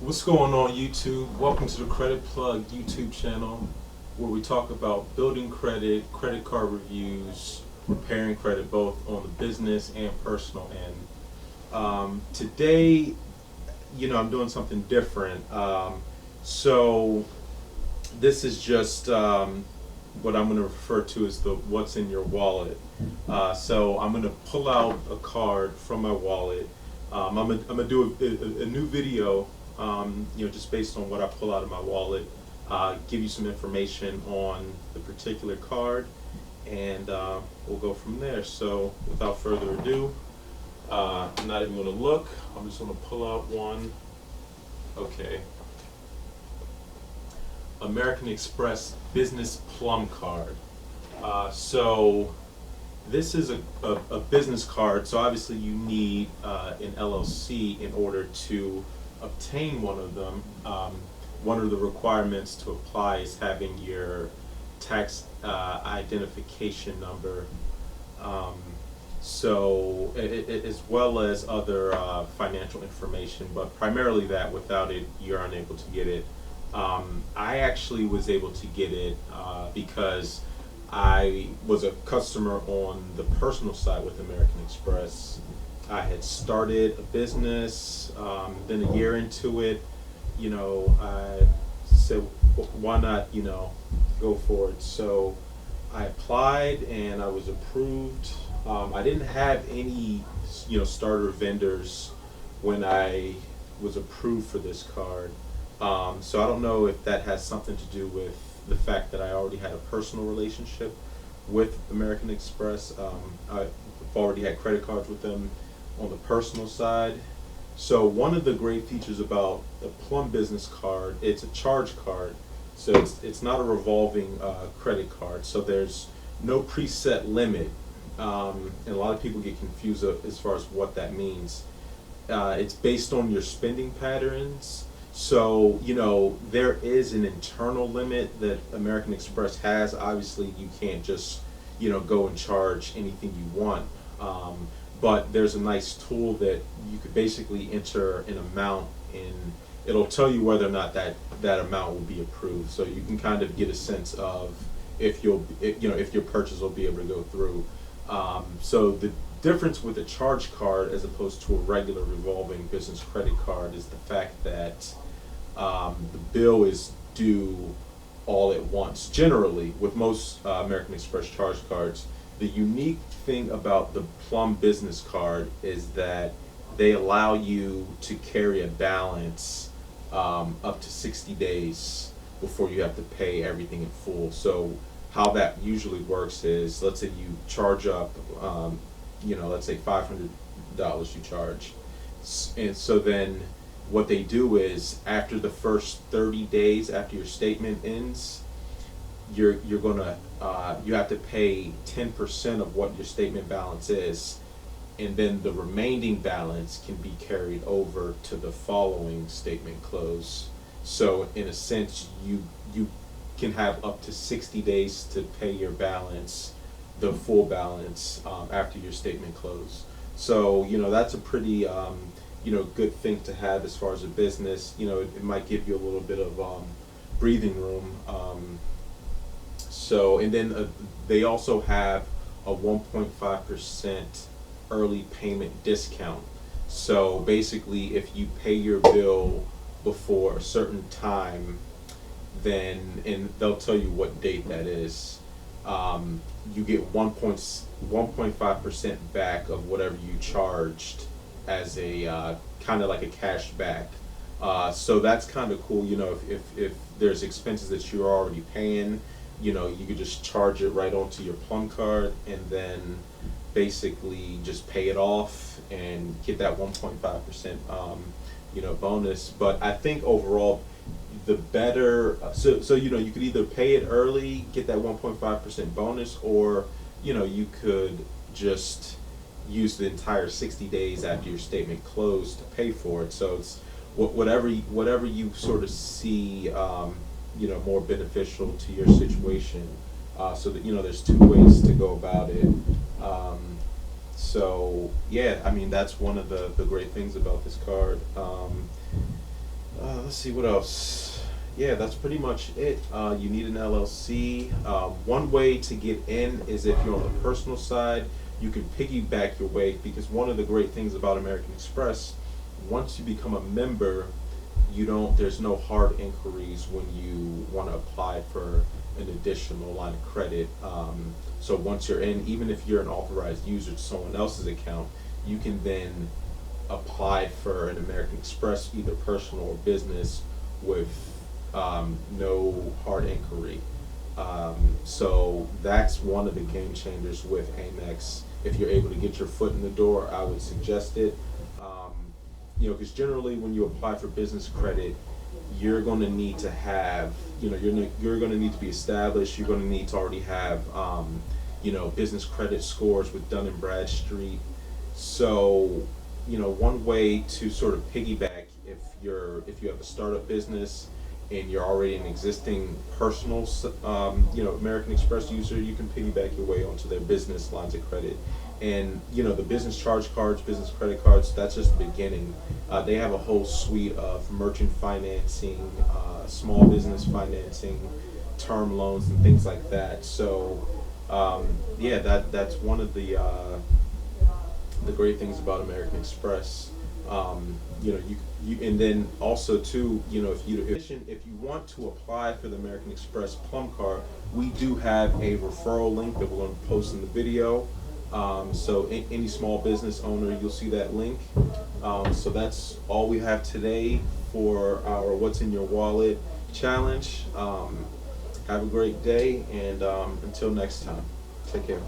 What's going on, YouTube? Welcome to the Credit Plug YouTube channel, where we talk about building credit, credit card reviews, repairing credit both on the business and personal end. Today, I'm doing something different. So this is just what I'm going to refer to as the what's in your wallet. So I'm going to pull out a card from my wallet. I'm gonna do a new video, just based on what I pull out of my wallet, give you some information on the particular card, and we'll go from there. So without further ado, I'm not even gonna look. I'm just gonna pull out one. Okay. American Express Business Plum card. So this is a business card, so obviously you need an LLC in order to obtain one of them. One of the requirements to apply is having your tax identification number, as well as other financial information, but primarily that. Without it, you're unable to get it. I actually was able to get it because I was a customer on the personal side with American Express. I had started a business, then a year into it, I said, why not, go for it. So I applied and I was approved. I didn't have any, starter vendors when I was approved for this card. So I don't know if that has something to do with the fact that I already had a personal relationship with American Express. I've already had credit cards with them on the personal side. So one of the great features about the Plum business card, it's a charge card. So it's not a revolving credit card. So there's no preset limit. And a lot of people get confused as far as what that means. It's based on your spending patterns. So, there is an internal limit that American Express has. Obviously, you can't just, go and charge anything you want. But there's a nice tool that you could basically enter an amount, and it'll tell you whether or not that amount will be approved. So you can kind of get a sense of if if your purchase will be able to go through. So the difference with a charge card as opposed to a regular revolving business credit card is the fact that the bill is due all at once. Generally, with most American Express charge cards, the unique thing about the Plum business card is that they allow you to carry a balance up to 60 days before you have to pay everything in full. So how that usually works is, let's say you charge up, let's say $500 you charge, and so then what they do is, after the first 30 days after your statement ends, you're gonna you have to pay 10% of what your statement balance is, and then the remaining balance can be carried over to the following statement close. So in a sense, you can have up to 60 days to pay your balance, the full balance, after your statement close. So that's a pretty good thing to have as far as a business. It might give you a little bit of breathing room. And then they also have a 1.5% early payment discount. So basically, if you pay your bill before a certain time, and they'll tell you what date that is, you get 1.5% back of whatever you charged as a kind of like a cash back. So that's kind of cool. If there's expenses that you're already paying, you could just charge it right onto your Plum card, and then basically just pay it off and get that 1.5% bonus. But I think overall, the better, you could either pay it early, get that 1.5% bonus, or you could just use the entire 60 days after your statement closed to pay for it. So it's whatever you sort of see more beneficial to your situation. So that there's two ways to go about it. So yeah, I mean, that's one of the great things about this card. Let's see what else. Yeah, that's pretty much it. You need an LLC. One way to get in is if you're on the personal side, you can piggyback your way, because one of the great things about American Express, once you become a member, you don't. There's no hard inquiries when you want to apply for an additional line of credit. So once you're in, even if you're an authorized user to someone else's account, you can then apply for an American Express, either personal or business, with no hard inquiry. So that's one of the game changers with Amex. If you're able to get your foot in the door, I would suggest it. Because generally when you apply for business credit, you're going to need to have, you're going to need to be established. You're going to need to already have, business credit scores with Dun and Bradstreet. So, one way to sort of piggyback, if you have a startup business and you're already an existing personal, American Express user, you can piggyback your way onto their business lines of credit. And the business charge cards, business credit cards, that's just the beginning. They have a whole suite of merchant financing, small business financing, term loans, and things like that. So, that's one of the great things about American Express. And then also too, if you want to apply for the American Express Plum card, we do have a referral link that we're going to post in the video. So any small business owner, you'll see that link. So that's all we have today for our What's in Your Wallet challenge. Have a great day, and until next time, take care.